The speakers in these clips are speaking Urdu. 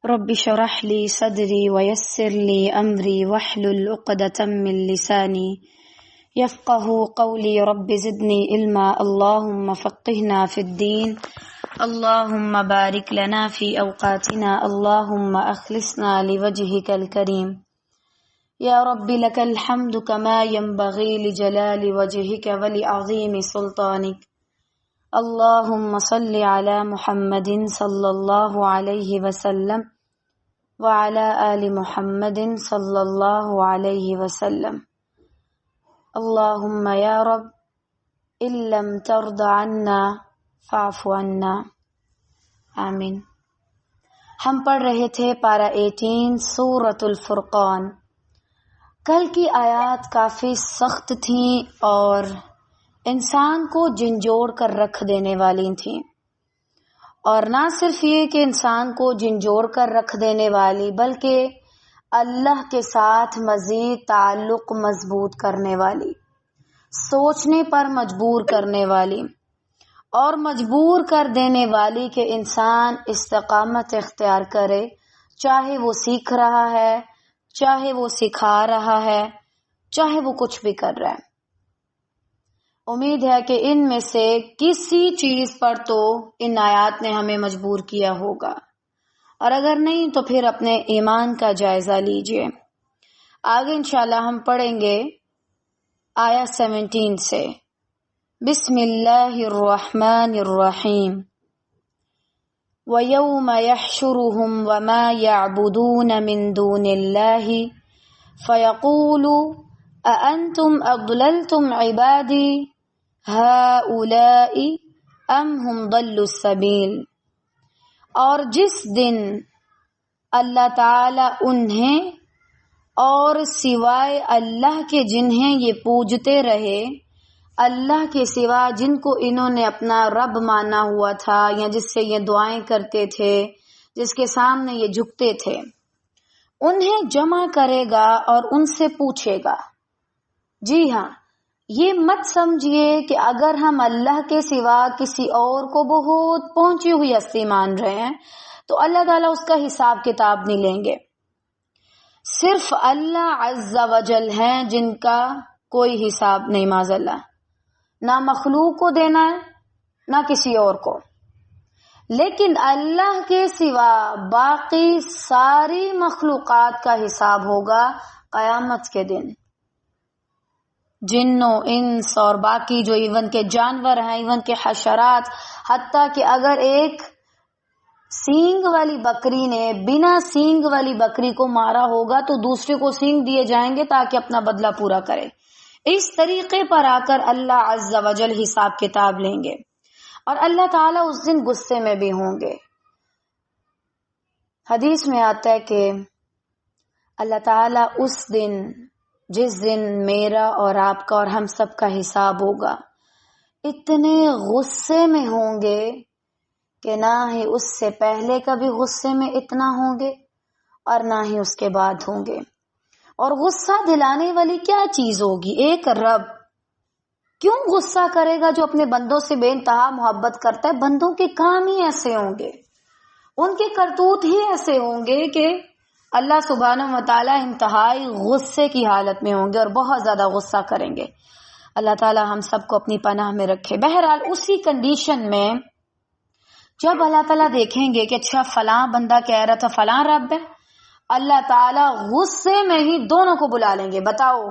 رب اشرح لي صدري ويسر لي أمري واحلل عقدة من لساني يفقهوا قولي رب زدني علما اللهم فقهنا في الدين اللهم بارك لنا في أوقاتنا اللهم أخلصنا لوجهك الكريم يا رب لك الحمد كما ينبغي لجلال وجهك ولعظيم سلطانك اللهم صل على محمد صلى الله عليه وسلم وعلى آل محمد صلى الله عليه وسلم اللهم يا رب إن لم ترض عنا فاعف عنا آمین۔ ہم پڑھ رہے تھے پارہ 18 سورۃ الفرقان۔ کل کی آیات کافی سخت تھیں اور انسان کو جھنجھوڑ کر رکھ دینے والی تھیں، اور نہ صرف یہ کہ انسان کو جھنجھوڑ کر رکھ دینے والی بلکہ اللہ کے ساتھ مزید تعلق مضبوط کرنے والی، سوچنے پر مجبور کرنے والی اور مجبور کر دینے والی کہ انسان استقامت اختیار کرے، چاہے وہ سیکھ رہا ہے، چاہے وہ سکھا رہا ہے، چاہے وہ کچھ بھی کر رہا ہے۔ امید ہے کہ ان میں سے کسی چیز پر تو ان آیات نے ہمیں مجبور کیا ہوگا، اور اگر نہیں تو پھر اپنے ایمان کا جائزہ لیجئے۔ آگے انشاءاللہ ہم پڑھیں گے آیہ 17 سے۔ بسم اللہ الرحمن الرحیم۔ وَيَوْمَ يَحْشُرُهُمْ وَمَا يَعْبُدُونَ مِن دُونِ اللَّهِ فَيَقُولُ أَأَنْتُمْ أَضْلَلْتُمْ عِبَادِي هَؤُلَاءِ أَمْ هُمْ ضَلُّوا السَّبِيلَ۔ اور جس دن اللہ تعالی انہیں اور سوائے اللہ کے جنہیں یہ پوجتے رہے، اللہ کے سوا جن کو انہوں نے اپنا رب مانا ہوا تھا یا جس سے یہ دعائیں کرتے تھے، جس کے سامنے یہ جھکتے تھے، انہیں جمع کرے گا اور ان سے پوچھے گا۔ جی ہاں، یہ مت سمجھیے کہ اگر ہم اللہ کے سوا کسی اور کو بہت پہنچی ہوئی ہستی مان رہے ہیں تو اللہ تعالیٰ اس کا حساب کتاب نہیں لیں گے۔ صرف اللہ عز و جل ہیں جن کا کوئی حساب نہیں، معاذ اللہ، نہ مخلوق کو دینا ہے نہ کسی اور کو، لیکن اللہ کے سوا باقی ساری مخلوقات کا حساب ہوگا قیامت کے دن۔ جنوں، انس اور باقی جو ایون کے جانور ہیں، ایون کے حشرات، حتیٰ کہ اگر ایک سینگ والی بکری نے بنا سینگ والی بکری کو مارا ہوگا تو دوسرے کو سینگ دیے جائیں گے تاکہ اپنا بدلہ پورا کرے۔ اس طریقے پر آ کر اللہ عز و جل حساب کتاب لیں گے، اور اللہ تعالیٰ اس دن غصے میں بھی ہوں گے۔ حدیث میں آتا ہے کہ اللہ تعالیٰ اس دن، جس دن میرا اور آپ کا اور ہم سب کا حساب ہوگا، اتنے غصے میں ہوں گے کہ نہ ہی اس سے پہلے کبھی غصے میں اتنا ہوں گے اور نہ ہی اس کے بعد ہوں گے۔ اور غصہ دلانے والی کیا چیز ہوگی؟ ایک رب کیوں غصہ کرے گا جو اپنے بندوں سے بے انتہا محبت کرتا ہے؟ بندوں کے کام ہی ایسے ہوں گے، ان کے کرتوت ہی ایسے ہوں گے کہ اللہ سبحانہ و تعالیٰ انتہائی غصے کی حالت میں ہوں گے اور بہت زیادہ غصہ کریں گے۔ اللہ تعالیٰ ہم سب کو اپنی پناہ میں رکھے۔ بہرحال اسی کنڈیشن میں جب اللہ تعالیٰ دیکھیں گے کہ اچھا فلاں بندہ کہہ رہا تھا فلاں رب ہے، اللہ تعالیٰ غصے میں ہی دونوں کو بلا لیں گے۔ بتاؤ،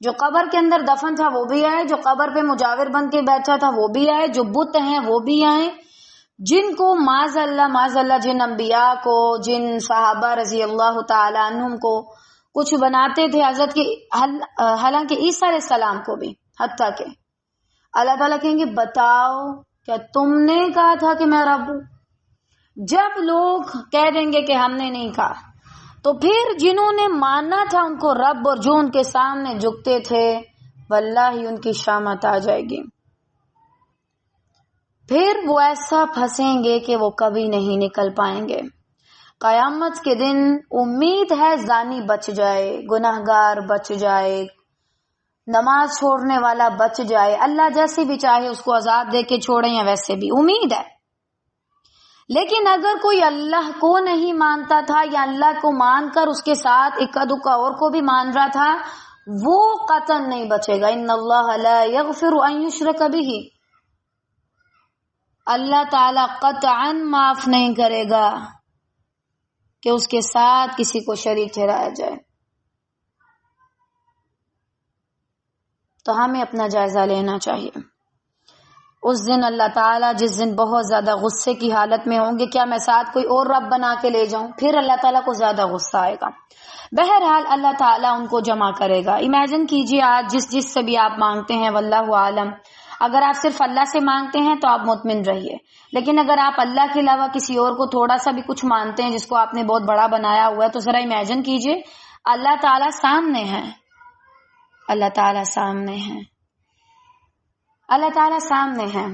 جو قبر کے اندر دفن تھا وہ بھی آئے، جو قبر پہ مجاور بن کے بیٹھا تھا وہ بھی آئے، جو بت ہیں وہ بھی آئیں، جن کو معاذ اللہ جن انبیاء کو، جن صحابہ رضی اللہ تعالی عنہم کو کچھ بناتے تھے حضرت کی، حالانکہ عیسیٰ علیہ السلام کو بھی، حتیٰ کہ اللہ تعالیٰ کہیں گے بتاؤ کیا تم نے کہا تھا کہ میں رب ہوں؟ جب لوگ کہہ دیں گے کہ ہم نے نہیں کہا، تو پھر جنہوں نے ماننا تھا ان کو رب اور جو ان کے سامنے جھکتے تھے، واللہ ان کی شامت آ جائے گی۔ پھر وہ ایسا پھنسیں گے کہ وہ کبھی نہیں نکل پائیں گے۔ قیامت کے دن امید ہے زانی بچ جائے، گناہگار بچ جائے، نماز چھوڑنے والا بچ جائے، اللہ جیسے بھی چاہے اس کو عذاب دے کے چھوڑے یا ویسے بھی امید ہے۔ لیکن اگر کوئی اللہ کو نہیں مانتا تھا یا اللہ کو مان کر اس کے ساتھ اکا دکا اور کو بھی مان رہا تھا، وہ قطعاً نہیں بچے گا. ان اللہ لا یغفر ان یشرک بہ، اللہ تعالی قطعاً معاف نہیں کرے گا کہ اس کے ساتھ کسی کو شریک ٹھہرایا جائے. تو ہمیں اپنا جائزہ لینا چاہیے. اس دن اللہ تعالیٰ جس دن بہت زیادہ غصے کی حالت میں ہوں گے، کیا میں ساتھ کوئی اور رب بنا کے لے جاؤں؟ پھر اللہ تعالیٰ کو زیادہ غصہ آئے گا. بہرحال اللہ تعالیٰ ان کو جمع کرے گا. امیجن کیجئے آج جس سے بھی آپ مانگتے ہیں، واللہ عالم، اگر آپ صرف اللہ سے مانگتے ہیں تو آپ مطمئن رہیے. لیکن اگر آپ اللہ کے علاوہ کسی اور کو تھوڑا سا بھی کچھ مانتے ہیں جس کو آپ نے بہت بڑا بنایا ہوا ہے، تو ذرا امیجن کیجئے اللہ تعالیٰ سامنے ہے، اللہ تعالیٰ سامنے ہے، اللہ تعالیٰ سامنے ہے،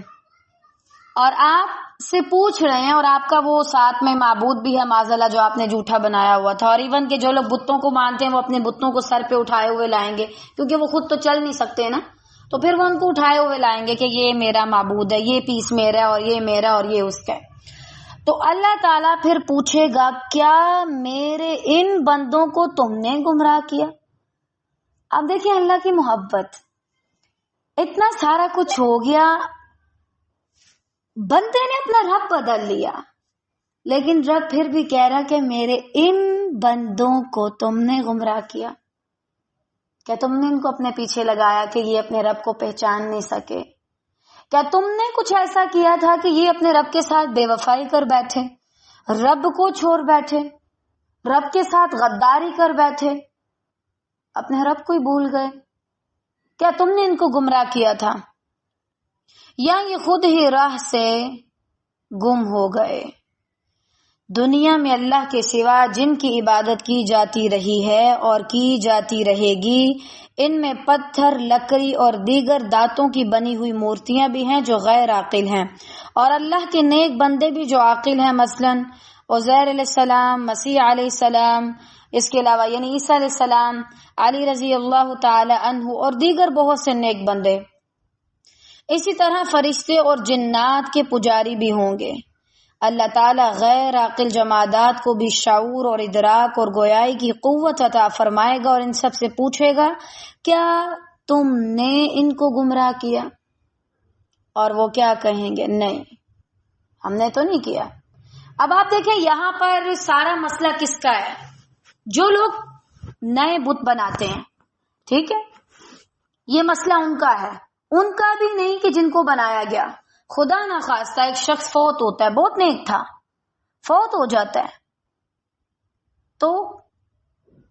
اور آپ سے پوچھ رہے ہیں، اور آپ کا وہ ساتھ میں معبود بھی ہے معاذ اللہ جو آپ نے جھوٹا بنایا ہوا تھا. اور ایون کہ جو لوگ بتوں کو مانتے ہیں وہ اپنے بتوں کو سر پہ اٹھائے ہوئے لائیں گے، کیونکہ وہ خود تو چل نہیں سکتے نا، تو پھر وہ ان کو اٹھائے ہوئے لائیں گے کہ یہ میرا معبود ہے، یہ پیس میرا ہے، اور یہ میرا اور یہ اس کا ہے. تو اللہ تعالیٰ پھر پوچھے گا کیا میرے ان بندوں کو تم نے گمراہ کیا؟ اب دیکھیں اللہ کی محبت، اتنا سارا کچھ ہو گیا، بندے نے اپنا رب بدل لیا، لیکن رب پھر بھی کہہ رہا کہ میرے ان بندوں کو تم نے گمراہ کیا. کیا تم نے ان کو اپنے پیچھے لگایا کہ یہ اپنے رب کو پہچان نہیں سکے؟ کیا تم نے کچھ ایسا کیا تھا کہ یہ اپنے رب کے ساتھ بے وفائی کر بیٹھے، رب کو چھوڑ بیٹھے، رب کے ساتھ غداری کر بیٹھے، اپنے رب کو ہی بھول گئے؟ کیا تم نے ان کو گمراہ کیا تھا، یا یہ خود ہی راہ سے گم ہو گئے؟ دنیا میں اللہ کے سوا جن کی عبادت کی جاتی رہی ہے اور کی جاتی رہے گی، ان میں پتھر، لکڑی اور دیگر دانتوں کی بنی ہوئی مورتیاں بھی ہیں جو غیر عاقل ہیں، اور اللہ کے نیک بندے بھی جو عاقل ہیں، مثلا عزیر علیہ السلام، مسیح علیہ السلام، اس کے علاوہ یعنی عیسیٰ علیہ السلام، علی رضی اللہ تعالی عنہ، اور دیگر بہت سے نیک بندے. اسی طرح فرشتے اور جنات کے پجاری بھی ہوں گے. اللہ تعالیٰ غیر عاقل جمادات کو بھی شعور اور ادراک اور گویائی کی قوت عطا فرمائے گا، اور ان سب سے پوچھے گا کیا تم نے ان کو گمراہ کیا؟ اور وہ کیا کہیں گے؟ نہیں، ہم نے تو نہیں کیا. اب آپ دیکھیں یہاں پر سارا مسئلہ کس کا ہے؟ جو لوگ نئے بت بناتے ہیں، ٹھیک ہے، یہ مسئلہ ان کا ہے، ان کا بھی نہیں کہ جن کو بنایا گیا. خدا نہ خواستہ ایک شخص فوت ہوتا ہے، بہت نیک تھا، فوت ہو جاتا ہے، تو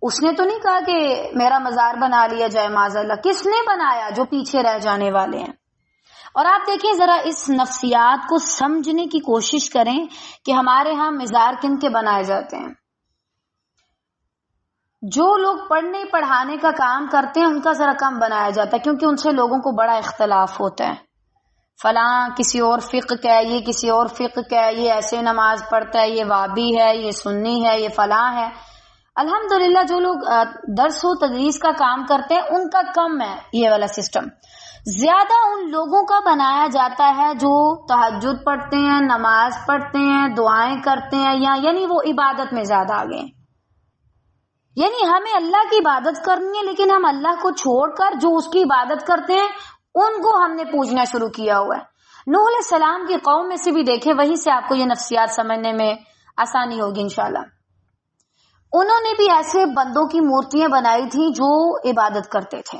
اس نے تو نہیں کہا کہ میرا مزار بنا لیا جائے معاذ اللہ. کس نے بنایا؟ جو پیچھے رہ جانے والے ہیں. اور آپ دیکھیں ذرا اس نفسیات کو سمجھنے کی کوشش کریں کہ ہمارے ہاں مزار کن کے بنائے جاتے ہیں. جو لوگ پڑھنے پڑھانے کا کام کرتے ہیں ان کا ذرا کم بنایا جاتا ہے، کیونکہ ان سے لوگوں کو بڑا اختلاف ہوتا ہے. فلاں کسی اور فقہ کا ہے، یہ کسی اور فقہ کا ہے، یہ ایسے نماز پڑھتا ہے، یہ وابی ہے، یہ سنی ہے، یہ فلاں ہے. الحمدللہ جو لوگ درس و تدریس کا کام کرتے ہیں ان کا کم ہے یہ والا سسٹم. زیادہ ان لوگوں کا بنایا جاتا ہے جو تہجد پڑھتے ہیں، نماز پڑھتے ہیں، دعائیں کرتے ہیں، یعنی وہ عبادت میں زیادہ آگے ہیں. یعنی ہمیں اللہ کی عبادت کرنی ہے، لیکن ہم اللہ کو چھوڑ کر جو اس کی عبادت کرتے ہیں ان کو ہم نے پوجنا شروع کیا ہوا ہے. نوح علیہ السلام کی قوم میں سے بھی دیکھیں، وہیں سے آپ کو یہ نفسیات سمجھنے میں آسانی ہوگی انشاءاللہ. انہوں نے بھی ایسے بندوں کی مورتیاں بنائی تھی جو عبادت کرتے تھے،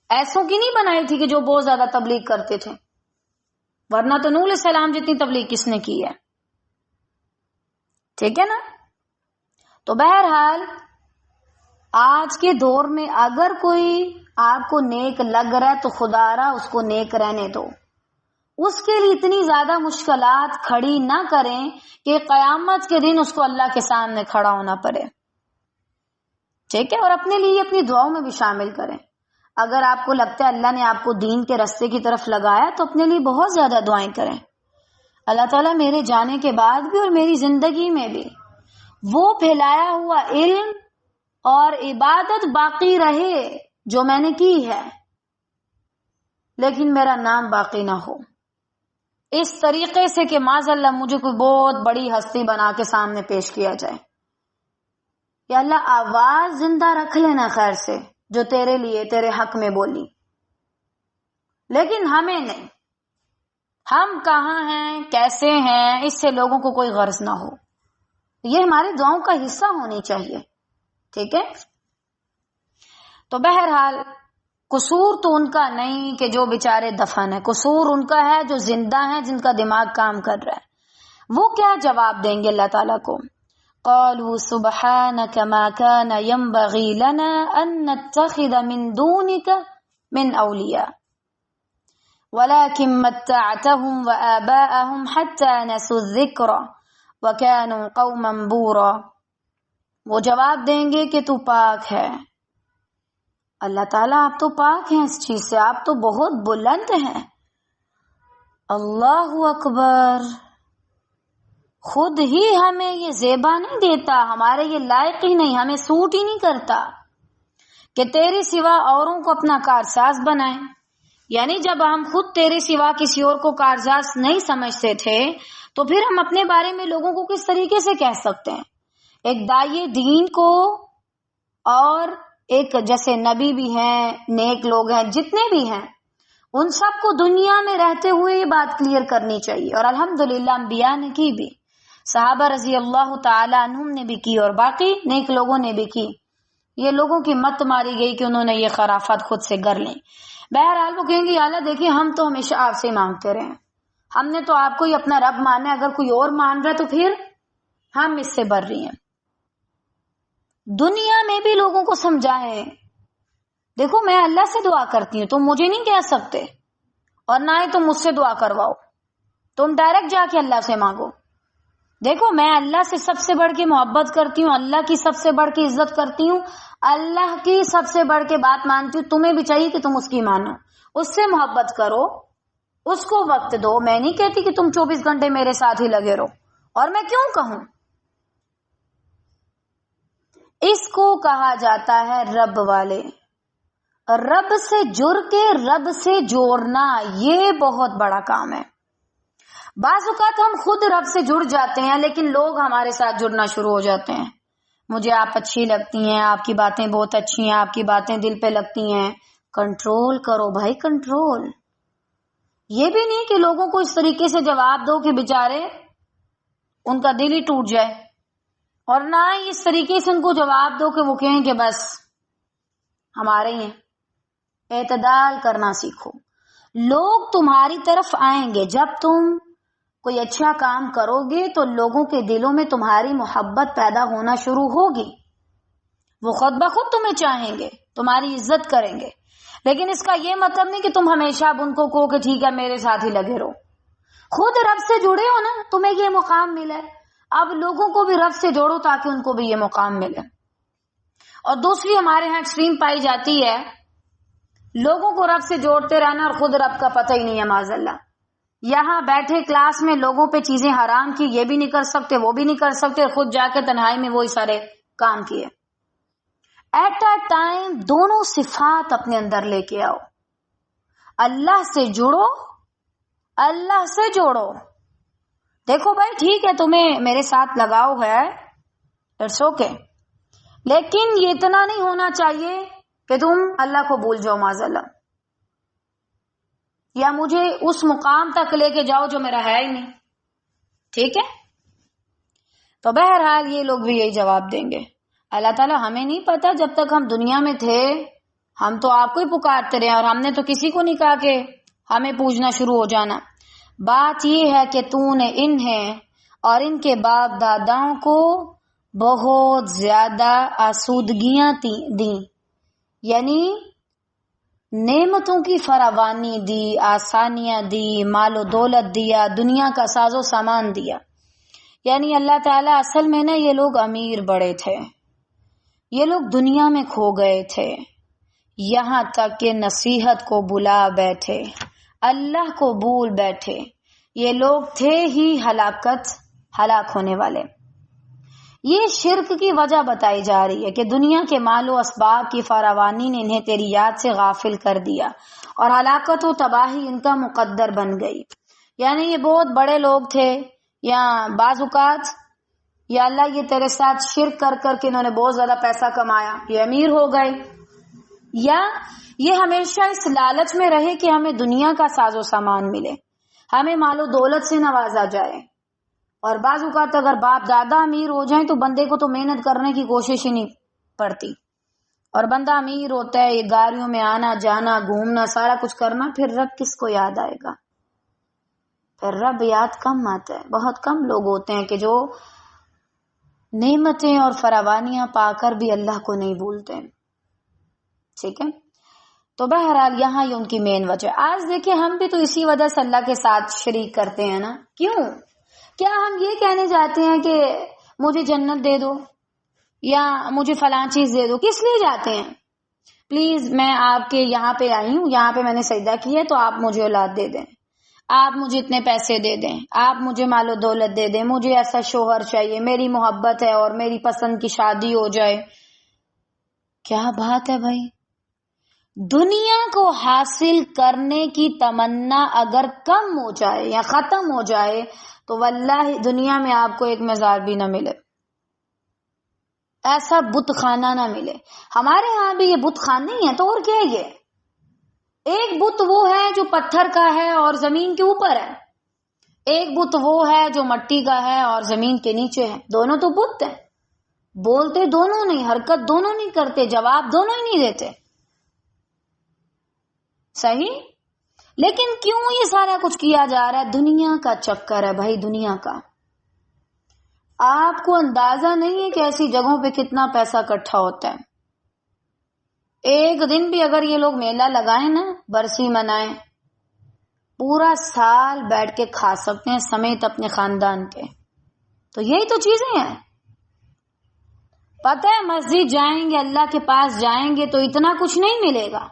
ایسوں کی نہیں بنائی تھی کہ جو بہت زیادہ تبلیغ کرتے تھے، ورنہ تو نوح علیہ السلام جتنی تبلیغ کس نے کی ہے، ٹھیک ہے نا. تو بہرحال آج کے دور میں اگر کوئی آپ کو نیک لگ رہا ہے تو خدا را اس کو نیک رہنے دو، اس کے لیے اتنی زیادہ مشکلات کھڑی نہ کریں کہ قیامت کے دن اس کو اللہ کے سامنے کھڑا ہونا پڑے، ٹھیک ہے. اور اپنے لیے اپنی دعاؤں میں بھی شامل کریں. اگر آپ کو لگتا ہے اللہ نے آپ کو دین کے راستے کی طرف لگایا تو اپنے لیے بہت زیادہ دعائیں کریں. اللہ تعالیٰ میرے جانے کے بعد بھی اور میری زندگی میں بھی وہ پھیلایا ہوا علم اور عبادت باقی رہے جو میں نے کی ہے، لیکن میرا نام باقی نہ ہو. اس طریقے سے کہ معاذ اللہ مجھے کوئی بہت بڑی ہستی بنا کے سامنے پیش کیا جائے. یا اللہ آواز زندہ رکھ لینا خیر سے جو تیرے لیے تیرے حق میں بولی، لیکن ہمیں نہیں. ہم کہاں ہیں، کیسے ہیں، اس سے لوگوں کو کوئی غرض نہ ہو. یہ ہماری دعاؤں کا حصہ ہونی چاہیے. ٹھیک ہے. تو بہرحال قصور تو ان کا نہیں کہ جو بیچارے دفن ہے، قصور ان کا ہے جو زندہ ہیں، جن کا دماغ کام کر رہا ہے. وہ کیا جواب دیں گے اللہ تعالیٰ کو؟ قالوا سبحانك ما كان ينبغي لنا ان نتخذ من دونك من اولیاء ولكن متعتهم وآباءهم حتى نسوا الذکر وكانوا قوما بورا. وہ جواب دیں گے کہ تو پاک ہے اللہ تعالیٰ، آپ تو پاک ہیں اس چیز سے، آپ تو بہت بلند ہیں. اللہ اکبر. خود ہی ہمیں یہ زیبا نہیں دیتا، ہمارے یہ لائق ہی نہیں، ہمیں سوٹ ہی نہیں کرتا کہ تیرے سوا اوروں کو اپنا کارساز بنائیں. یعنی جب ہم خود تیرے سوا کسی اور کو کارساز نہیں سمجھتے تھے تو پھر ہم اپنے بارے میں لوگوں کو کس طریقے سے کہہ سکتے ہیں؟ ایک داعی دین کو اور ایک جیسے نبی بھی ہیں، نیک لوگ ہیں، جتنے بھی ہیں، ان سب کو دنیا میں رہتے ہوئے یہ بات کلیئر کرنی چاہیے. اور الحمدللہ انبیاء نے کی بھی، صحابہ رضی اللہ تعالی عنہم نے بھی کی، اور باقی نیک لوگوں نے بھی کی. یہ لوگوں کی مت ماری گئی کہ انہوں نے یہ خرافات خود سے گر لیں. بہرحال وہ کہیں گے یا اللہ دیکھیے ہم تو ہمیشہ آپ سے مانگتے رہے ہیں، ہم نے تو آپ کو ہی اپنا رب مانا ہے، اگر کوئی اور مان رہا ہے تو پھر ہم اس سے بر رہی ہیں. دنیا میں بھی لوگوں کو سمجھائیں، دیکھو میں اللہ سے دعا کرتی ہوں، تم مجھے نہیں کہہ سکتے، اور نہ ہی تم مجھ سے دعا کرواؤ، تم ڈائریکٹ جا کے اللہ سے مانگو. دیکھو میں اللہ سے سب سے بڑھ کے محبت کرتی ہوں، اللہ کی سب سے بڑھ کے عزت کرتی ہوں، اللہ کی سب سے بڑھ کے بات مانتی ہوں. تمہیں بھی چاہیے کہ تم اس کی مانو، اس سے محبت کرو، اس کو وقت دو. میں نہیں کہتی کہ تم 24 گھنٹے میرے ساتھ ہی لگے رہو، اور میں کیوں کہوں. اس کو کہا جاتا ہے رب والے. رب سے جڑ کے رب سے جوڑنا یہ بہت بڑا کام ہے. بعض اوقات ہم خود رب سے جڑ جاتے ہیں لیکن لوگ ہمارے ساتھ جڑنا شروع ہو جاتے ہیں. مجھے آپ اچھی لگتی ہیں، آپ کی باتیں بہت اچھی ہیں، آپ کی باتیں دل پہ لگتی ہیں. کنٹرول کرو بھائی، کنٹرول. یہ بھی نہیں کہ لوگوں کو اس طریقے سے جواب دو کہ بیچارے ان کا دل ہی ٹوٹ جائے، اور نہ ہی اس طریقے سے ان کو جواب دو کہ وہ کہیں کہ بس ہمارے ہی ہیں. اعتدال کرنا سیکھو. لوگ تمہاری طرف آئیں گے جب تم کوئی اچھا کام کرو گے تو لوگوں کے دلوں میں تمہاری محبت پیدا ہونا شروع ہوگی. وہ خود بخود تمہیں چاہیں گے، تمہاری عزت کریں گے. لیکن اس کا یہ مطلب نہیں کہ تم ہمیشہ اب ان کو کہو کہ ٹھیک ہے میرے ساتھ ہی لگے رہو. خود رب سے جڑے ہو نا، تمہیں یہ مقام ملے. اب لوگوں کو بھی رب سے جوڑو تاکہ ان کو بھی یہ مقام ملے. اور دوسری ہمارے ہاں ایکسٹریم پائی جاتی ہے، لوگوں کو رب سے جوڑتے رہنا اور خود رب کا پتہ ہی نہیں ہے. معاذ اللہ، یہاں بیٹھے کلاس میں لوگوں پہ چیزیں حرام کی، یہ بھی نہیں کر سکتے، وہ بھی نہیں کر سکتے، خود جا کے تنہائی میں وہی سارے کام کیے. ایٹ اے ٹائم دونوں صفات اپنے اندر لے کے آؤ. اللہ سے جڑو، اللہ سے جوڑو. دیکھو بھائی ٹھیک ہے تمہیں میرے ساتھ لگاؤ ہے، اٹس اوکے، لیکن یہ اتنا نہیں ہونا چاہیے کہ تم اللہ کو بھول جاؤ معاذ اللہ، یا مجھے اس مقام تک لے کے جاؤ جو میرا ہے ہی نہیں. ٹھیک ہے. تو بہرحال یہ لوگ بھی یہی جواب دیں گے. اللہ تعالیٰ ہمیں نہیں پتا، جب تک ہم دنیا میں تھے ہم تو آپ کو ہی پکارتے رہے، اور ہم نے تو کسی کو نہیں کہا کہ ہمیں پوجنا شروع ہو جانا. بات یہ ہے کہ تو نے انہیں اور ان کے باپ داداؤں کو بہت زیادہ آسودگیاں دیں، یعنی نعمتوں کی فراوانی دی، آسانیاں دی، مال و دولت دیا، دنیا کا ساز و سامان دیا. یعنی اللہ تعالیٰ اصل میں نا یہ لوگ امیر بڑے تھے، یہ لوگ دنیا میں کھو گئے تھے، یہاں تک کہ نصیحت کو بلا بیٹھے، اللہ کو بھول بیٹھے. یہ لوگ تھے ہی ہلاک ہونے والے. یہ شرک کی وجہ بتائی جا رہی ہے کہ دنیا کے مال و اسباب کی فراوانی نے انہیں تیری یاد سے غافل کر دیا، اور ہلاکت و تباہی ان کا مقدر بن گئی. یعنی یہ بہت بڑے لوگ تھے، یا بعض اوقات یا اللہ یہ تیرے ساتھ شرک کر کر کے انہوں نے بہت زیادہ پیسہ کمایا، یہ امیر ہو گئے، یا یہ ہمیشہ اس لالچ میں رہے کہ ہمیں دنیا کا ساز و سامان ملے، ہمیں مال و دولت سے نوازا جائے۔ اور بعض اوقات اگر باپ دادا امیر ہو جائیں تو بندے کو تو محنت کرنے کی کوشش ہی نہیں پڑتی، اور بندہ امیر ہوتا ہے، یہ گاڑیوں میں آنا جانا گھومنا سارا کچھ کرنا، پھر رب کس کو یاد آئے گا؟ پھر رب یاد کم آتا ہے۔ بہت کم لوگ ہوتے ہیں کہ جو نعمتیں اور فراوانیاں پا کر بھی اللہ کو نہیں بھولتے، ٹھیک ہے؟ تو بہرحال یہاں یہ ان کی مین وجہ۔ آج دیکھیں ہم بھی تو اسی وجہ سے اللہ کے ساتھ شریک کرتے ہیں نا، کیوں؟ کیا ہم یہ کہنے جاتے ہیں کہ مجھے جنت دے دو یا مجھے فلاں چیز دے دو؟ کس لیے جاتے ہیں؟ پلیز میں آپ کے یہاں پہ آئی ہوں، یہاں پہ میں نے سجدہ کیا ہے، تو آپ مجھے اولاد دے دیں، آپ مجھے اتنے پیسے دے دیں، آپ مجھے مال و دولت دے دیں، مجھے ایسا شوہر چاہیے، میری محبت ہے اور میری پسند کی شادی ہو جائے۔ کیا بات ہے بھائی! دنیا کو حاصل کرنے کی تمنا اگر کم ہو جائے یا ختم ہو جائے تو واللہ دنیا میں آپ کو ایک مزار بھی نہ ملے، ایسا بت خانہ نہ ملے۔ ہمارے ہاں بھی یہ بت خانے ہی ہیں، تو اور کیا ہے؟ یہ ایک بت وہ ہے جو پتھر کا ہے اور زمین کے اوپر ہے، ایک بت وہ ہے جو مٹی کا ہے اور زمین کے نیچے ہے، دونوں تو بت ہیں، بولتے دونوں نہیں، حرکت دونوں نہیں کرتے، جواب دونوں ہی نہیں دیتے، صحیح؟ لیکن کیوں یہ سارا کچھ کیا جا رہا ہے؟ دنیا کا چکر ہے بھائی، دنیا کا۔ آپ کو اندازہ نہیں ہے کہ ایسی جگہوں پہ کتنا پیسہ اکٹھا ہوتا ہے۔ ایک دن بھی اگر یہ لوگ میلہ لگائیں نا، برسی منائیں، پورا سال بیٹھ کے کھا سکتے ہیں سمیت اپنے خاندان کے۔ تو یہی تو چیزیں ہیں۔ پتہ ہے مسجد جائیں گے، اللہ کے پاس جائیں گے تو اتنا کچھ نہیں ملے گا،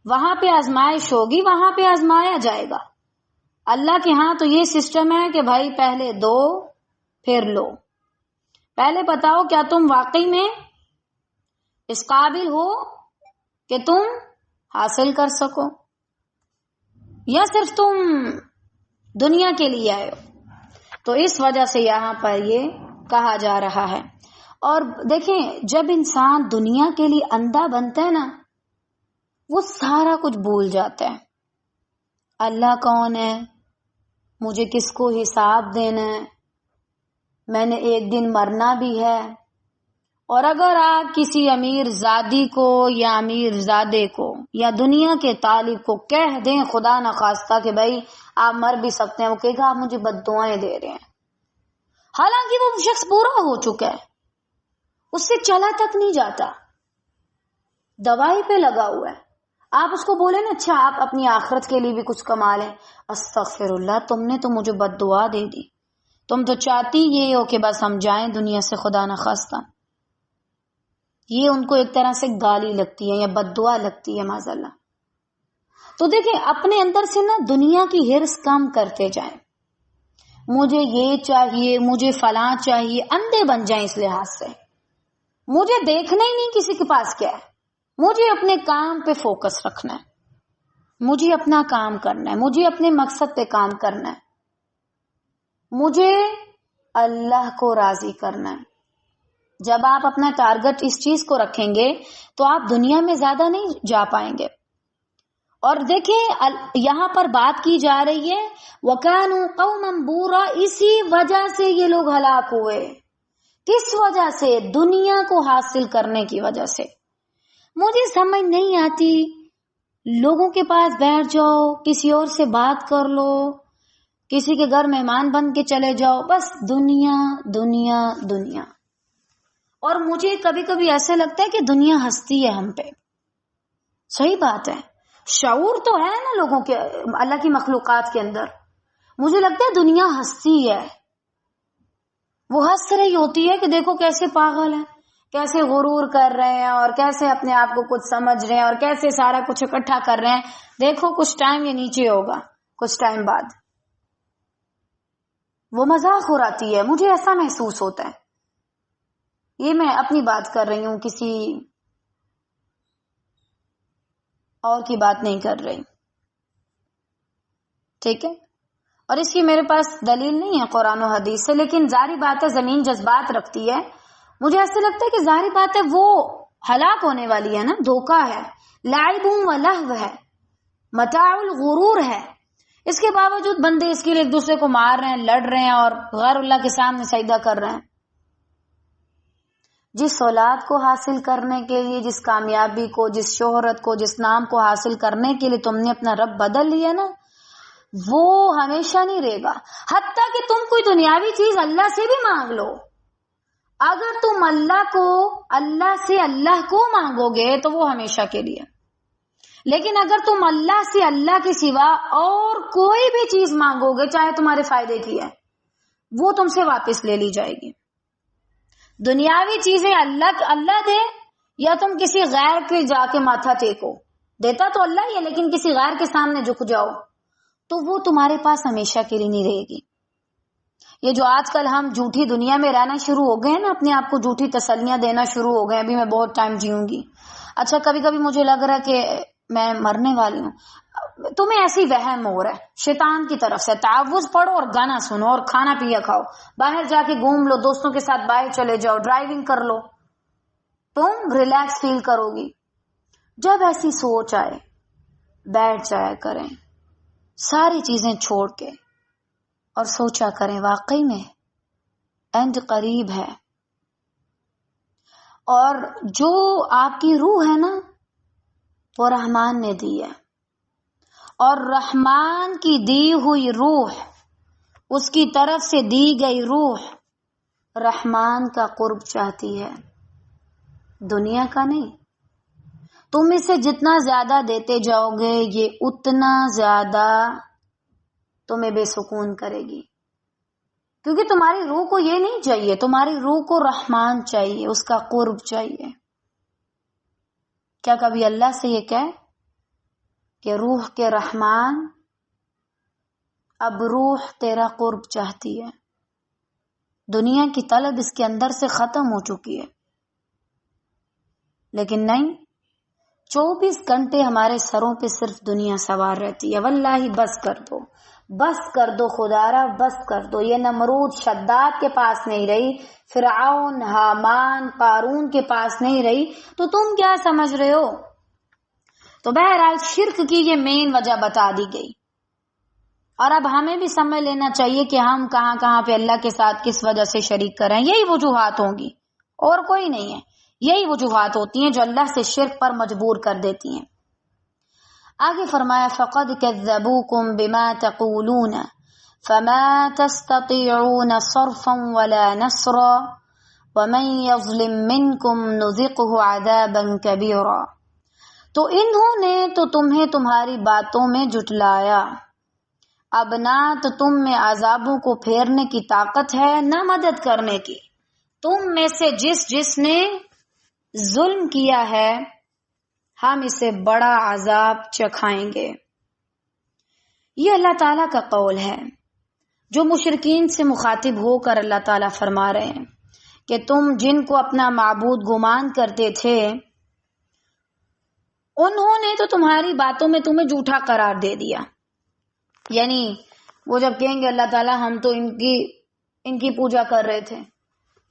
وہاں پہ آزمائش ہوگی، وہاں پہ آزمایا جائے گا۔ اللہ کے ہاں تو یہ سسٹم ہے کہ بھائی پہلے دو پھر لو، پہلے بتاؤ کیا تم واقعی میں اس قابل ہو کہ تم حاصل کر سکو، یا صرف تم دنیا کے لیے آئے ہو؟ تو اس وجہ سے یہاں پر یہ کہا جا رہا ہے۔ اور دیکھیں جب انسان دنیا کے لیے اندھا بنتا ہے نا، وہ سارا کچھ بھول جاتا ہے۔ اللہ کون ہے، مجھے کس کو حساب دینا ہے، میں نے ایک دن مرنا بھی ہے۔ اور اگر آپ کسی امیر زادی کو یا امیر زادے کو یا دنیا کے طالب کو کہہ دیں خدا نخواستہ کہ بھائی آپ مر بھی سکتے ہیں، وہ کہے گا آپ مجھے بد دعائیں دے رہے ہیں، حالانکہ وہ شخص پورا ہو چکا ہے، اس سے چلا تک نہیں جاتا، دوائی پہ لگا ہوا ہے۔ آپ اس کو بولے نا اچھا آپ اپنی آخرت کے لیے بھی کچھ کما لیں، استغفر اللہ، تم نے تو مجھے بد دعا دے دی، تم تو چاہتی یہ ہو کہ بس ہم جائیں دنیا سے خدا نخواستہ۔ یہ ان کو ایک طرح سے گالی لگتی ہے یا بد دعا لگتی ہے معاذ اللہ۔ تو دیکھیں اپنے اندر سے نا دنیا کی ہرس کم کرتے جائیں، مجھے یہ چاہیے، مجھے فلاں چاہیے، اندھے بن جائیں اس لحاظ سے، مجھے دیکھنا ہی نہیں کسی کے پاس کیا ہے، مجھے اپنے کام پہ فوکس رکھنا ہے، مجھے اپنا کام کرنا ہے، مجھے اپنے مقصد پہ کام کرنا ہے، مجھے اللہ کو راضی کرنا ہے۔ جب آپ اپنا ٹارگٹ اس چیز کو رکھیں گے تو آپ دنیا میں زیادہ نہیں جا پائیں گے۔ اور دیکھیں یہاں پر بات کی جا رہی ہے وَكَانُوا قَوْمًا بُورًا، اسی وجہ سے یہ لوگ ہلاک ہوئے۔ کس وجہ سے؟ دنیا کو حاصل کرنے کی وجہ سے۔ مجھے سمجھ نہیں آتی، لوگوں کے پاس بیٹھ جاؤ، کسی اور سے بات کر لو، کسی کے گھر مہمان بن کے چلے جاؤ، بس دنیا دنیا دنیا۔ اور مجھے کبھی کبھی ایسے لگتا ہے کہ دنیا ہنستی ہے ہم پہ۔ صحیح بات ہے، شعور تو ہے نا لوگوں کے، اللہ کی مخلوقات کے اندر۔ مجھے لگتا ہے دنیا ہنستی ہے، وہ ہنس رہی ہوتی ہے کہ دیکھو کیسے پاگل ہیں، کیسے غرور کر رہے ہیں اور کیسے اپنے آپ کو کچھ سمجھ رہے ہیں اور کیسے سارا کچھ اکٹھا کر رہے ہیں، دیکھو کچھ ٹائم یہ نیچے ہوگا، کچھ ٹائم بعد وہ مذاق اڑاتی ہے۔ مجھے ایسا محسوس ہوتا ہے، یہ میں اپنی بات کر رہی ہوں، کسی اور کی بات نہیں کر رہی۔ ٹھیک ہے، اور اس کی میرے پاس دلیل نہیں ہے قرآن و حدیث سے، لیکن ظاہری بات ہے زمین جذبات رکھتی ہے. مجھے ایسا لگتا ہے کہ ظاہری بات ہے وہ ہلاک ہونے والی ہے نا، دھوکہ ہے، لعب و لہو ہے، متاع الغرور ہے. اس کے باوجود بندے اس کے لیے ایک دوسرے کو مار رہے ہیں، لڑ رہے ہیں اور غیر اللہ کے سامنے سجدہ کر رہے ہیں. جس اولاد کو حاصل کرنے کے لیے، جس کامیابی کو، جس شہرت کو، جس نام کو حاصل کرنے کے لیے تم نے اپنا رب بدل لیا نا، وہ ہمیشہ نہیں رہے گا. حتیٰ کہ تم کوئی دنیاوی چیز اللہ سے بھی مانگ لو، اگر تم اللہ سے اللہ کو مانگو گے تو وہ ہمیشہ کے لیے. لیکن اگر تم اللہ سے اللہ کے سوا اور کوئی بھی چیز مانگو گے، چاہے تمہارے فائدے کی ہے، وہ تم سے واپس لے لی جائے گی. دنیاوی چیزیں اللہ دے، یا تم کسی غیر کے جا کے ماتھا ٹیکو. دیتا تو اللہ ہی ہے، لیکن کسی غیر کے سامنے جھک جاؤ تو وہ تمہارے پاس ہمیشہ کے لیے نہیں رہے گی. یہ جو آج کل ہم جھوٹی دنیا میں رہنا شروع ہو گئے ہیں نا، اپنے آپ کو جھوٹی تسلیاں دینا شروع ہو گئے، ابھی میں بہت ٹائم جیوں گی. اچھا، کبھی کبھی مجھے لگ رہا ہے کہ میں مرنے والی ہوں. تمہیں ایسی وہم ہو رہا ہے شیطان کی طرف سے. تعوذ پڑھو اور گانا سنو اور کھانا پیا کھاؤ، باہر جا کے گھوم لو، دوستوں کے ساتھ باہر چلے جاؤ، ڈرائیونگ کر لو، تم ریلیکس فیل کرو گی. جب ایسی سوچ آئے، بیٹھ جایا کریں ساری چیزیں چھوڑ کے اور سوچا کریں واقعی میں اینڈ قریب ہے. اور جو آپ کی روح ہے نا، وہ رحمان نے دی ہے، اور رحمان کی دی ہوئی روح، اس کی طرف سے دی گئی روح رحمان کا قرب چاہتی ہے، دنیا کا نہیں. تم اسے جتنا زیادہ دیتے جاؤ گے، یہ اتنا زیادہ تمہیں بے سکون کرے گی، کیونکہ تمہاری روح کو یہ نہیں چاہیے، تمہاری روح کو رحمان چاہیے، اس کا قرب چاہیے. کیا کبھی اللہ سے یہ کہے کہ روح کے رحمان، اب روح تیرا قرب چاہتی ہے، دنیا کی طلب اس کے اندر سے ختم ہو چکی ہے. لیکن نہیں، 24 گھنٹے ہمارے سروں پہ صرف دنیا سوار رہتی ہے. واللہ بس کر دو خدارا، بس کر دو. یہ نمرود شداد کے پاس نہیں رہی، فرعون، حامان، قارون کے پاس نہیں رہی، تو تم کیا سمجھ رہے ہو؟ تو بہرحال شرک کی یہ مین وجہ بتا دی گئی. اور اب ہمیں بھی سمجھ لینا چاہیے کہ ہم کہاں کہاں پہ اللہ کے ساتھ کس وجہ سے شریک کریں. یہی وجوہات ہوں گی اور کوئی نہیں ہے. یہی وجوہات ہوتی ہیں جو اللہ سے شرک پر مجبور کر دیتی ہیں. آگے فرمایا فَقَدْ كَذَّبُوكُمْ بِمَا تَقُولُونَ فَمَا تَسْتَطِيعُونَ صَرْفًا وَلَا نَصْرًا وَمَنْ يَظْلِمْ مِنْكُمْ نُذِقْهُ عَذَابًا كَبِيرًا. تو انہوں نے تو تمہیں تمہاری باتوں میں جھٹلایا، اب نہ تو تم میں عذابوں کو پھیرنے کی طاقت ہے، نہ مدد کرنے کی. تم میں سے جس نے ظلم کیا ہے، ہم اسے بڑا عذاب چکھائیں گے. یہ اللہ تعالیٰ کا قول ہے جو مشرکین سے مخاطب ہو کر اللہ تعالیٰ فرما رہے ہیں کہ تم جن کو اپنا معبود گمان کرتے تھے، انہوں نے تو تمہاری باتوں میں تمہیں جھوٹا قرار دے دیا. یعنی وہ جب کہیں گے اللہ تعالیٰ ہم تو ان کی پوجا کر رہے تھے،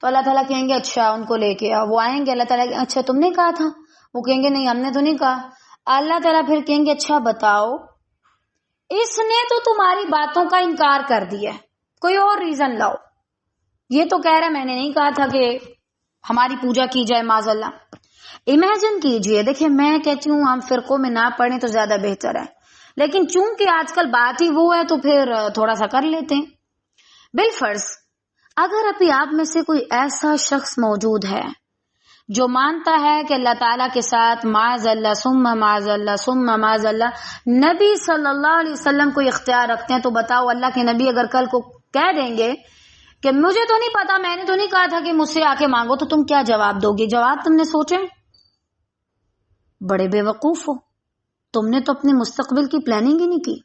تو اللہ تعالیٰ کہیں گے اچھا ان کو لے کے آؤ. وہ آئیں گے، اللہ تعالیٰ اچھا تم نے کہا تھا، وہ کہیں گے نہیں ہم نے تو نہیں کہا. اللہ تعالیٰ پھر کہیں گے اچھا بتاؤ، اس نے تو تمہاری باتوں کا انکار کر دیا، کوئی اور ریزن لاؤ. یہ تو کہہ رہا میں نے نہیں کہا تھا کہ ہماری پوجا کی جائے معاذ اللہ. امیجن کیجئے، دیکھیں میں کہتی ہوں ہم فرقوں میں نہ پڑھیں تو زیادہ بہتر ہے، لیکن چونکہ آج کل بات ہی وہ ہے تو پھر تھوڑا سا کر لیتے ہیں. بالفرض اگر ابھی آپ میں سے کوئی ایسا شخص موجود ہے جو مانتا ہے کہ اللہ تعالیٰ کے ساتھ معاذ اللہ ثم معاذ اللہ ثم معاذ اللہ نبی صلی اللہ علیہ وسلم کو اختیار رکھتے ہیں، تو بتاؤ اللہ کے نبی اگر کل کو کہہ دیں گے کہ مجھے تو نہیں پتا، میں نے تو نہیں کہا تھا کہ مجھ سے آ کے مانگو، تو تم کیا جواب دو گے؟ جواب تم نے سوچے؟ بڑے بے وقوف ہو، تم نے تو اپنے مستقبل کی پلاننگ ہی نہیں کی.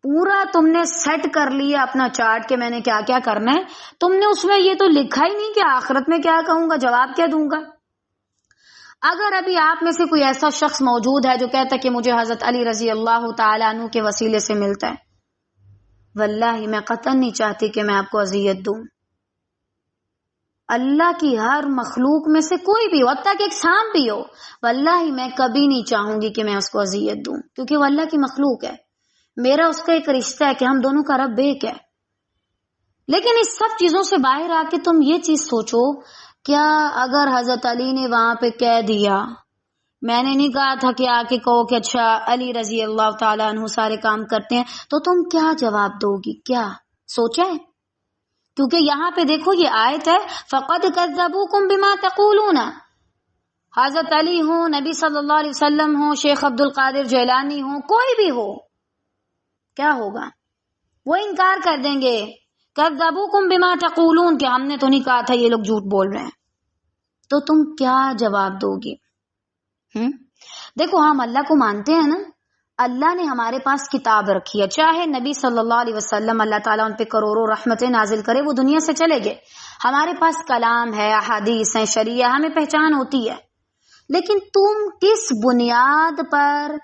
پورا تم نے سیٹ کر لیا اپنا چارٹ کہ میں نے کیا کیا کرنا ہے، تم نے اس میں یہ تو لکھا ہی نہیں کہ آخرت میں کیا کہوں گا، جواب کیا دوں گا. اگر ابھی آپ میں سے کوئی ایسا شخص موجود ہے جو کہتا ہے کہ مجھے حضرت علی رضی اللہ تعالیٰ عنہ کے وسیلے سے ملتا ہے، واللہ میں قطعاً نہیں چاہتی کہ میں آپ کو اذیت دوں. اللہ کی ہر مخلوق میں سے کوئی بھی ہو، حتیٰ کہ ایک سانپ بھی ہو، واللہ میں کبھی نہیں چاہوں گی کہ میں اس کو اذیت دوں، کیونکہ وہ اللہ کی مخلوق ہے. میرا اس کا ایک رشتہ ہے کہ ہم دونوں کا رب ایک ہے. لیکن اس سب چیزوں سے باہر آ کے تم یہ چیز سوچو، کیا اگر حضرت علی نے وہاں پہ کہہ دیا، میں نے نہیں کہا تھا کہ آ کے کہو کہ اچھا علی رضی اللہ تعالیٰ عنہ سارے کام کرتے ہیں، تو تم کیا جواب دو گی؟ کیا سوچا ہے؟ کیونکہ یہاں پہ دیکھو یہ آیت ہے فَقَدْ كَذَّبُوكُمْ بِمَا تَقُولُونَ. حضرت علی ہوں، نبی صلی اللہ علیہ وسلم ہوں، شیخ عبد القادر جیلانی ہوں، کوئی بھی ہو، کیا ہوگا؟ وہ انکار کر دیں گے کذبوکم بما تقولون کہ ہم نے تو نہیں کہا تھا، یہ لوگ جھوٹ بول رہے ہیں. تو تم کیا جواب دو گی؟ دیکھو ہم اللہ کو مانتے ہیں نا، اللہ نے ہمارے پاس کتاب رکھی ہے، چاہے نبی صلی اللہ علیہ وسلم اللہ تعالیٰ ان پہ کروڑوں رحمتیں نازل کرے، وہ دنیا سے چلے گئے. ہمارے پاس کلام ہے، احادیث ہیں، شریعہ، ہمیں پہچان ہوتی ہے. لیکن تم کس بنیاد پر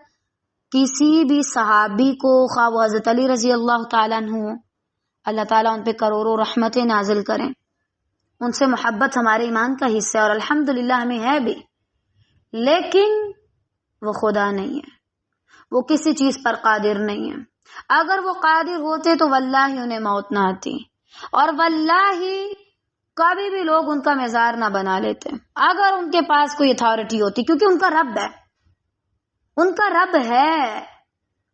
کسی بھی صحابی کو، خواہ وہ حضرت علی رضی اللہ تعالیٰ عنہ، اللہ تعالیٰ ان پہ کروڑوں رحمتیں نازل کریں، ان سے محبت ہمارے ایمان کا حصہ ہے اور الحمدللہ ہمیں ہے بھی، لیکن وہ خدا نہیں ہے، وہ کسی چیز پر قادر نہیں ہے. اگر وہ قادر ہوتے تو واللہ انہیں موت نہ آتی، اور واللہ کبھی بھی لوگ ان کا مزار نہ بنا لیتے اگر ان کے پاس کوئی اتھارٹی ہوتی، کیونکہ ان کا رب ہے، ان کا رب ہے